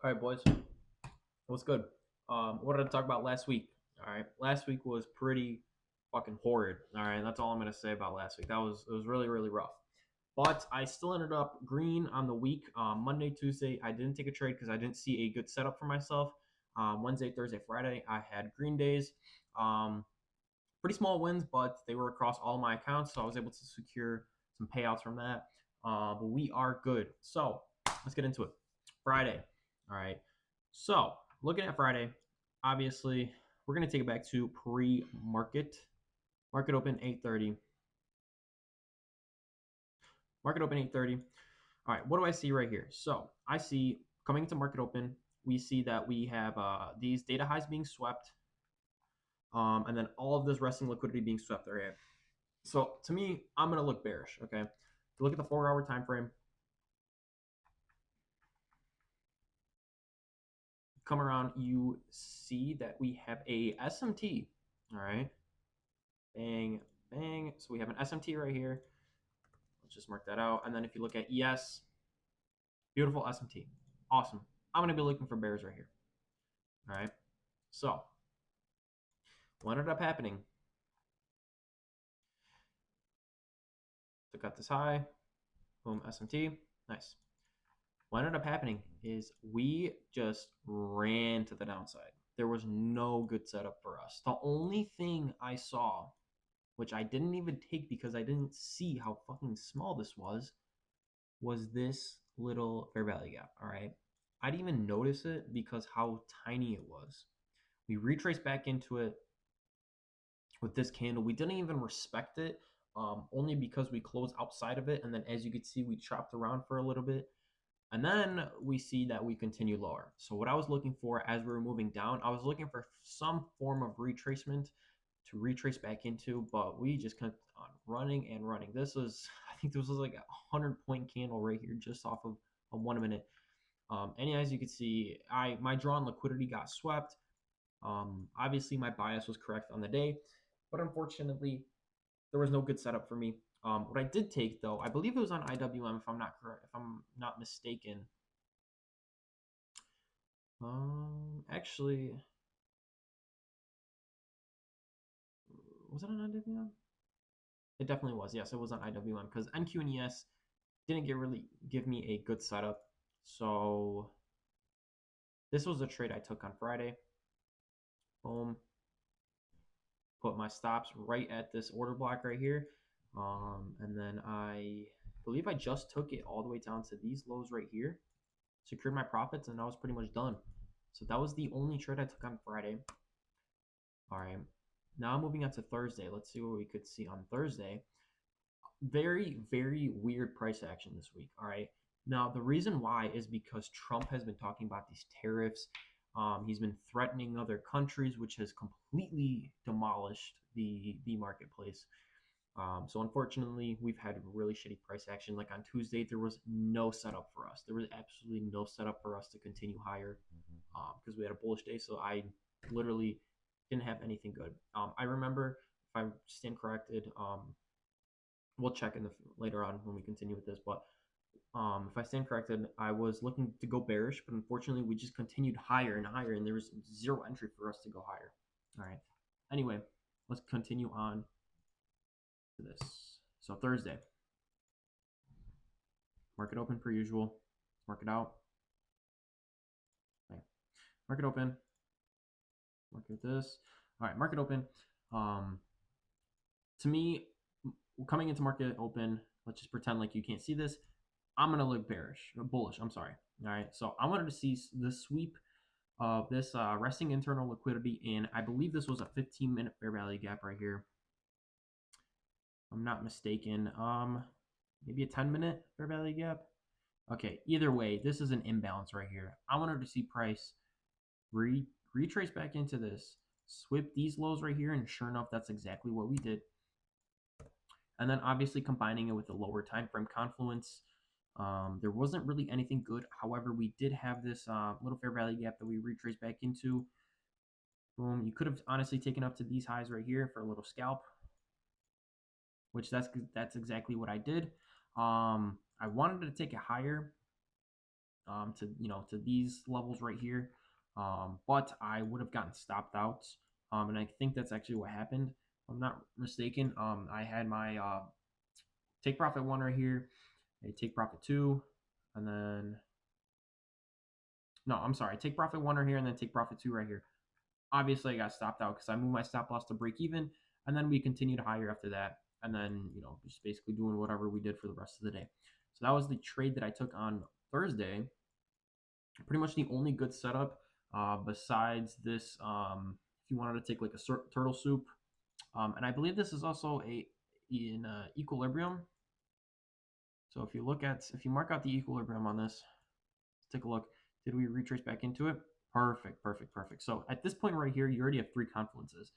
All right, boys. What's good? What did I talk about last week? All right, last week was pretty fucking horrid. All right, that's all I'm gonna say about last week. It was really really rough. But I still ended up green on the week. Monday, Tuesday, I didn't take a trade because I didn't see a good setup for myself. Wednesday, Thursday, Friday, I had green days. Um, Pretty small wins, but they were across all my accounts, so I was able to secure some payouts from that. But we are good. So let's get into it. Friday. All right. So looking at Friday, obviously we're gonna take it back to pre-market. Market open 8:30. Market open 8:30. All right. What do I see right here? So I see coming into market open, we see that we have these data highs being swept, and then all of this resting liquidity being swept. Right. So to me, I'm gonna look bearish. Okay. If you look at the 4-hour time frame, come around, you see that we have a SMT. All right. Bang, bang. So we have an SMT right here. Let's just mark that out. And then if you look at ES, beautiful SMT. Awesome. I'm going to be looking for bears right here. All right. So what ended up happening? Took out this high. Boom, SMT. Nice. What ended up happening is we just ran to the downside. There was no good setup for us. The only thing I saw, which I didn't even take because I didn't see how fucking small this was this little fair value gap. All right. I didn't even notice it because how tiny it was. We retraced back into it with this candle. We didn't even respect it, only because we closed outside of it. And then as you can see, we chopped around for a little bit. And then we see that we continue lower. So what I was looking for as we were moving down, I was looking for some form of retracement to retrace back into, but we just kept on running and running. I think this was like a 100-point candle right here, just off of a 1 minute. And as you can see, my drawn liquidity got swept. Obviously, my bias was correct on the day, but unfortunately, there was no good setup for me. What I did take though, I believe it was on IWM, if I'm not correct, if I'm not mistaken. Actually, was it on IWM? It definitely was. Yes, it was on IWM because NQ and ES didn't really give me a good setup. So this was a trade I took on Friday. Boom. Put my stops right at this order block right here. And then I believe I just took it all the way down to these lows right here. Secured my profits, and I was pretty much done. So that was the only trade I took on Friday. All right. Now moving on to Thursday. Let's see what we could see on Thursday. Very, very weird price action this week. All right. Now, the reason why is because Trump has been talking about these tariffs. He's been threatening other countries, which has completely demolished the marketplace. So unfortunately, we've had really shitty price action. Like on Tuesday, there was no setup for us. There was absolutely no setup for us to continue higher because we had a bullish day. So I literally didn't have anything good. I remember, if I stand corrected, we'll check later on when we continue with this. But if I stand corrected, I was looking to go bearish, but unfortunately, we just continued higher and higher, and there was zero entry for us to go higher. All right. Anyway, let's continue on to this. So Thursday, market open per usual. Market out. Okay. Market open. Market this. All right. Market open. Um, to me, coming into market open, let's just pretend like you can't see this. I'm gonna look bearish, or bullish. I'm sorry. All right. So I wanted to see the sweep of this resting internal liquidity in. I believe this was a 15-minute fair value gap right here. I'm not mistaken. Maybe a 10-minute fair value gap. Okay, either way, this is an imbalance right here. I wanted to see price retrace back into this, sweep these lows right here, and sure enough, that's exactly what we did. And then obviously combining it with the lower time frame confluence, there wasn't really anything good. However, we did have this little fair value gap that we retraced back into. Boom. You could have honestly taken up to these highs right here for a little scalp, which that's exactly what I did. I wanted to take it higher. to to these levels right here, but I would have gotten stopped out, and I think that's actually what happened. If I'm not mistaken. I had my take profit 1 right here, a take profit 2, and then no, I'm sorry, take profit 1 right here, and then take profit 2 right here. Obviously, I got stopped out because I moved my stop loss to break even, and then we continued higher after that, and then just basically doing whatever we did for the rest of the day. So that was the trade that I took on Thursday. Pretty much the only good setup besides this. If you wanted to take like a turtle soup, and I believe this is also in equilibrium. So if you mark out the equilibrium on this, let's take a look. Did we retrace back into it? Perfect, perfect, perfect. So at this point right here, you already have 3 confluences.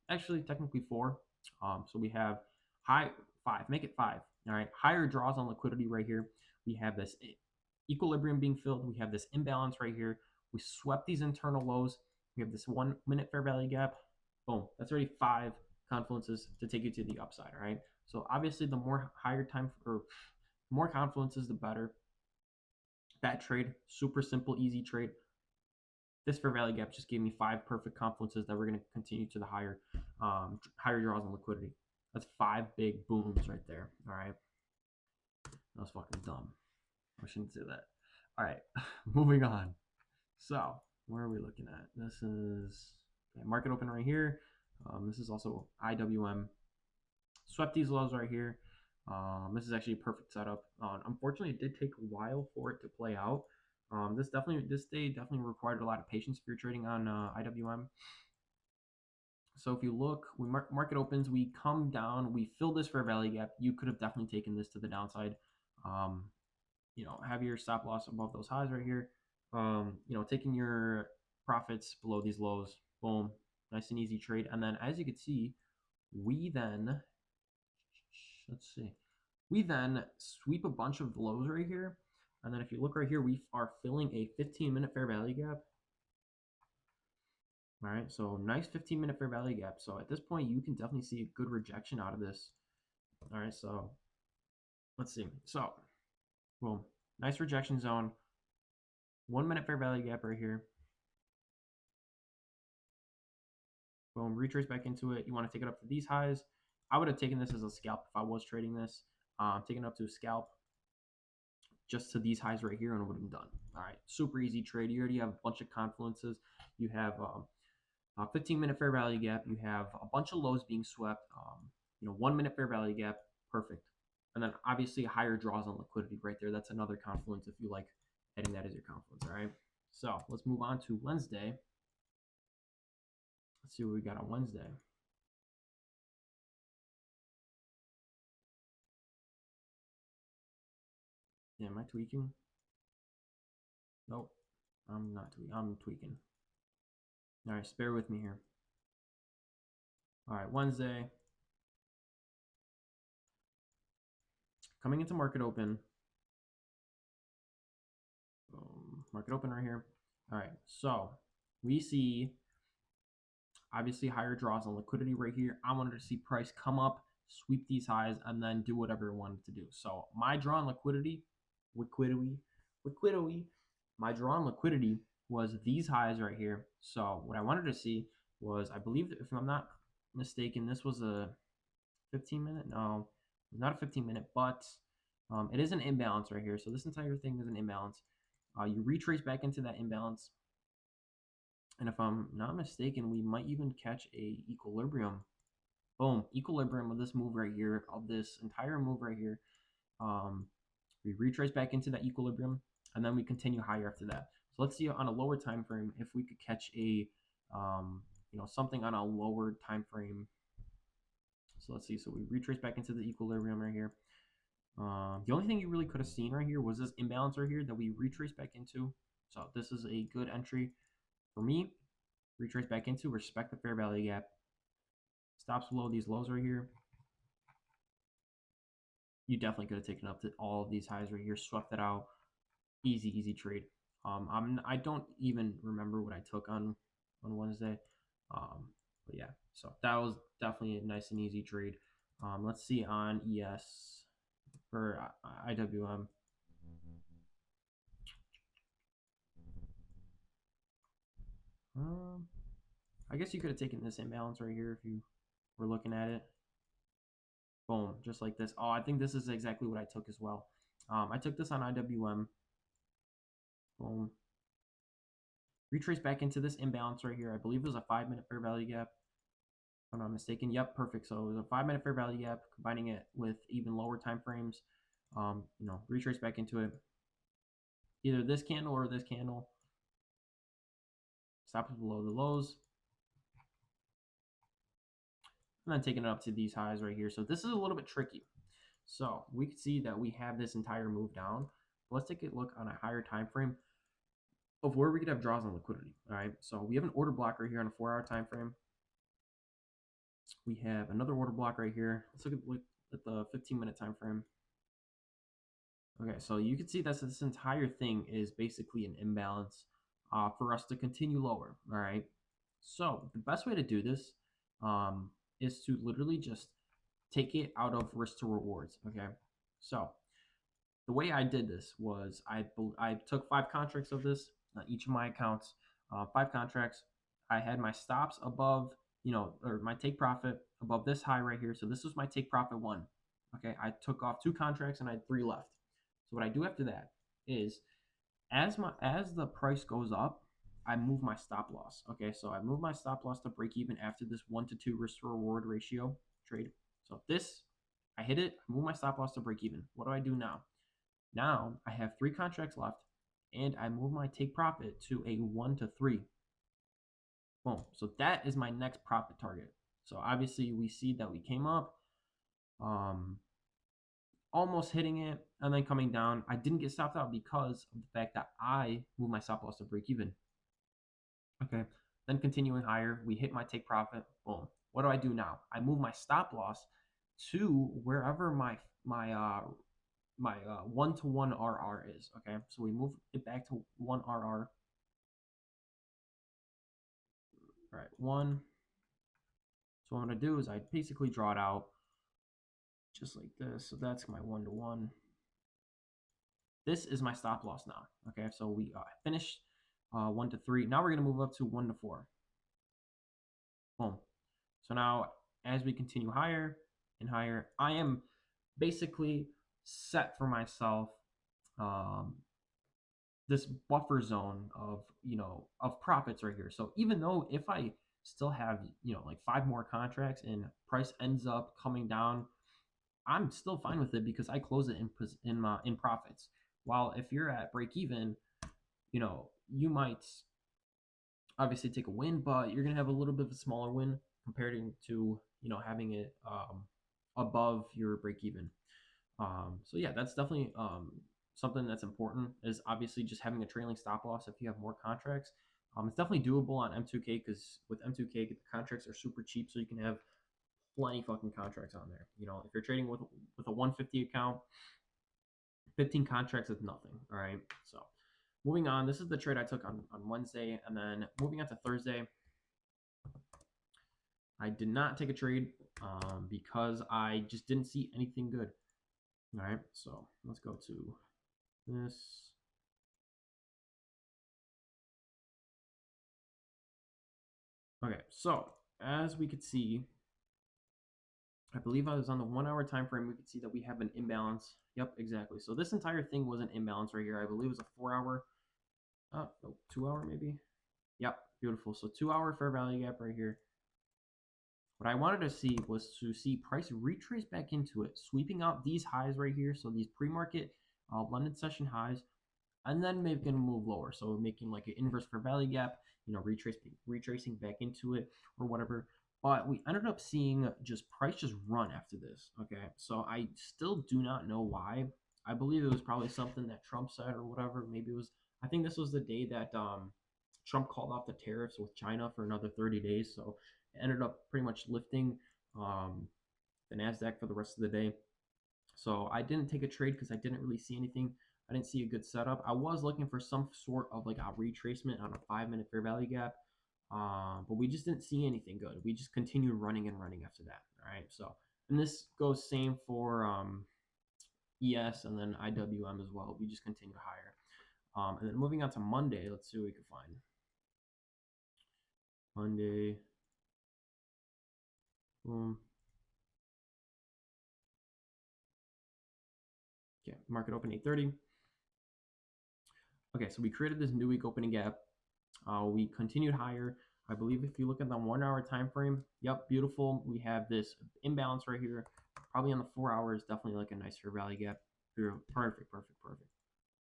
Actually, technically 4. So we have 5, make it 5. All right, higher draws on liquidity right here. We have this equilibrium being filled. We have this imbalance right here. We swept these internal lows. We have this 1 minute fair value gap. Boom, that's already 5 confluences to take you to the upside. All right. So obviously, the more more confluences, the better. That trade, super simple, easy trade. This fair value gap just gave me 5 perfect confluences that we're going to continue to the higher draws on liquidity. That's 5 big booms right there. All right. That was fucking dumb. I shouldn't say that. All right. Moving on. So where are we looking at? This is market open right here. This is also IWM. Swept these lows right here. This is actually a perfect setup. Unfortunately, it did take a while for it to play out. This day definitely required a lot of patience if you're trading on IWM. So if you look, we market opens, we come down, we fill this fair value gap. You could have definitely taken this to the downside. Have your stop loss above those highs right here. Taking your profits below these lows. Boom, nice and easy trade. And then as you can see, we then sweep a bunch of lows right here. And then if you look right here, we are filling a 15-minute fair value gap. All right, so nice 15-minute fair value gap. So at this point, you can definitely see a good rejection out of this. All right, so let's see. So, boom, nice rejection zone. 1 minute fair value gap right here. Boom, retrace back into it. You want to take it up to these highs. I would have taken this as a scalp if I was trading this. Taking it up to a scalp just to these highs right here, and it would have been done. All right, super easy trade. You already have a bunch of confluences. You have 15-minute fair value gap. You have a bunch of lows being swept. 1 minute fair value gap, perfect. And then obviously higher draws on liquidity right there. That's another confluence if you like heading that as your confluence. All right. So let's move on to Wednesday. Let's see what we got on Wednesday. Yeah, am I tweaking? Nope. I'm not tweaking. I'm tweaking. All right, bear with me here. All right, Wednesday. Coming into market open. Market open right here. All right, so we see obviously higher draws on liquidity right here. I wanted to see price come up, sweep these highs, and then do whatever it wanted to do. So my draw on liquidity, my draw on liquidity was these highs right here. So what I wanted to see was, I believe, if I'm not mistaken, this was a 15-minute. No, it's not a 15-minute, but it is an imbalance right here. So this entire thing is an imbalance. You retrace back into that imbalance, and if I'm not mistaken, we might even catch a equilibrium. Boom, equilibrium of this move right here, of this entire move right here. We retrace back into that equilibrium, and then we continue higher after that. So let's see on a lower time frame if we could catch a something on a lower time frame. So let's see. So we retrace back into the equilibrium right here. The only thing you really could have seen right here was this imbalance right here that we retrace back into. So this is a good entry for me. Retrace back into, respect the fair value gap. Stops below these lows right here. You definitely could have taken up to all of these highs right here, swept that out. Easy trade. I don't even remember what I took on Wednesday. But yeah, so that was definitely a nice and easy trade. Let's see on ES for IWM. I guess you could have taken this imbalance right here if you were looking at it. Boom, just like this. Oh, I think this is exactly what I took as well. I took this on IWM. Boom. Retrace back into this imbalance right here. I believe it was a 5-minute fair value gap. If I'm not mistaken. Yep, perfect. So it was a 5-minute fair value gap, combining it with even lower time frames. Retrace back into it. Either this candle or this candle. Stop it below the lows. And then taking it up to these highs right here. So this is a little bit tricky. So we can see that we have this entire move down. Let's take a look on a higher time frame of where we could have draws on liquidity. All right. So we have an order block right here on a 4-hour time frame. We have another order block right here. Let's look at the 15-minute time frame. Okay, so you can see that this entire thing is basically an imbalance for us to continue lower. All right. So the best way to do this is to literally just take it out of risk to rewards. Okay. So the way I did this was I took 5 contracts of this, each of my accounts, 5 contracts. I had my stops above, or my take profit above this high right here. So this was my take profit 1. Okay. I took off 2 contracts and I had 3 left. So what I do after that is as the price goes up, I move my stop loss. Okay, so I move my stop loss to break even after this 1 to 2 risk to reward ratio trade. So this, I hit it, I move my stop loss to break even. What do I do now? Now I have 3 contracts left, and I move my take profit to a 1 to 3. Boom. So that is my next profit target. So obviously we see that we came up. Almost hitting it and then coming down. I didn't get stopped out because of the fact that I moved my stop loss to break even. Okay, then continuing higher, we hit my take profit. Boom. What do I do now? I move my stop loss to wherever my 1-to-1 RR is. Okay, so we move it back to 1 RR. All right, 1. So what I'm gonna do is I basically draw it out just like this. So that's my 1-to-1. This is my stop loss now. Okay, so we finished 1 to 3. Now we're going to move up to 1 to 4. Boom. So now as we continue higher and higher, I am basically set for myself this buffer zone of profits right here. So even though if I still have, like 5 more contracts and price ends up coming down, I'm still fine with it because I close it in profits. While if you're at break even, you might obviously take a win, but you're gonna have a little bit of a smaller win compared to having it above your break even. So yeah, that's definitely something that's important. Is obviously just having a trailing stop loss if you have more contracts. It's definitely doable on M2K because with M2K the contracts are super cheap, so you can have plenty fucking contracts on there. If you're trading with a 150 account, 15 contracts is nothing. All right. So moving on, this is the trade I took on Wednesday. And then moving on to Thursday, I did not take a trade because I just didn't see anything good. All right. So let's go to this. Okay. So as we could see, I believe I was on the 1-hour time frame. We could see that we have an imbalance. Yep, exactly. So this entire thing was an imbalance right here. I believe it was a 4-hour. No, 2-hour maybe. Yep, beautiful. So 2-hour fair value gap right here. What I wanted to see was to see price retrace back into it, sweeping out these highs right here. So these pre-market London session highs, and then making a move lower. So making like an inverse fair value gap, retracing back into it or whatever. But we ended up seeing just price just run after this. Okay, so I still do not know why. I believe it was probably something that Trump said or whatever. Maybe it was. I think this was the day that Trump called off the tariffs with China for another 30 days. So it ended up pretty much lifting the NASDAQ for the rest of the day. So I didn't take a trade because I didn't really see anything. I didn't see a good setup. I was looking for some sort of like a retracement on a 5-minute fair value gap. But we just didn't see anything good. We just continued running and running after that. All right. So, and this goes same for ES and then IWM as well. We just continued higher. And then moving on to Monday, let's see what we can find. Monday. Boom. Okay, market open 8:30. Okay, so we created this new week opening gap. We continued higher. I believe if you look at the 1 hour time frame, yep, beautiful. We have this imbalance right here. Probably on the 4 hours, definitely like a nice fair value gap. Perfect, perfect, perfect.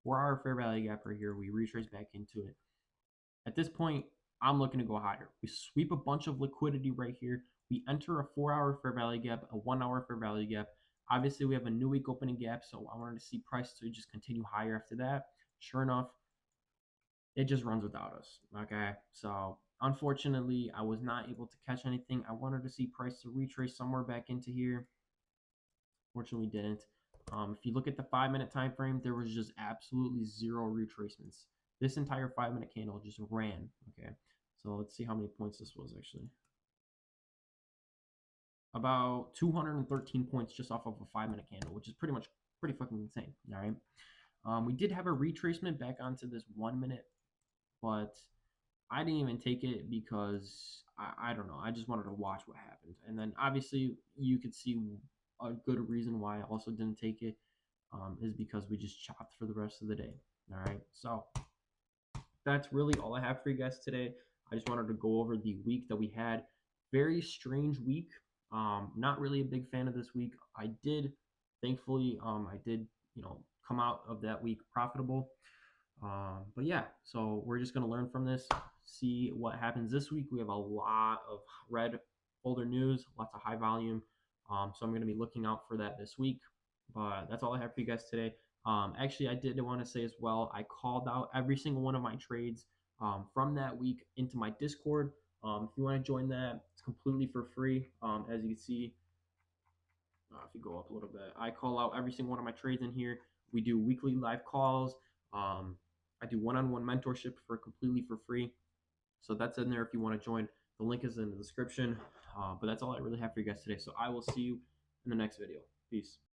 4 hour fair value gap right here. We retrace back into it. At this point, I'm looking to go higher. We sweep a bunch of liquidity right here. We enter a 4 hour fair value gap, a 1 hour fair value gap. Obviously, we have a new week opening gap, so I wanted to see price to just continue higher after that. Sure enough, it just runs without us. Okay, so unfortunately, I was not able to catch anything. I wanted to see price to retrace somewhere back into here. Fortunately, didn't. If you look at the 5 minute time frame, there was just absolutely zero retracements. This entire 5 minute candle just ran. Okay, so let's see how many points this was actually. About 213 points just off of a 5 minute candle, which is pretty fucking insane. All right. We did have a retracement back onto this 1 minute, but I didn't even take it because I don't know. I just wanted to watch what happened. And then obviously you could see a good reason why I also didn't take it is because we just chopped for the rest of the day. All right. So that's really all I have for you guys today. I just wanted to go over the week that we had. Very strange week. Not really a big fan of this week. Thankfully, I did, come out of that week profitable. But yeah, so we're just gonna learn from this, see what happens this week. We have a lot of red folder news, lots of high volume. So I'm gonna be looking out for that this week. But that's all I have for you guys today. Actually, I did want to say as well, I called out every single one of my trades from that week into my Discord. If you want to join that, it's completely for free. As you can see, if you go up a little bit, I call out every single one of my trades in here. We do weekly live calls. I do one-on-one mentorship for completely for free. So that's in there if you want to join. The link is in the description. But that's all I really have for you guys today. So I will see you in the next video. Peace.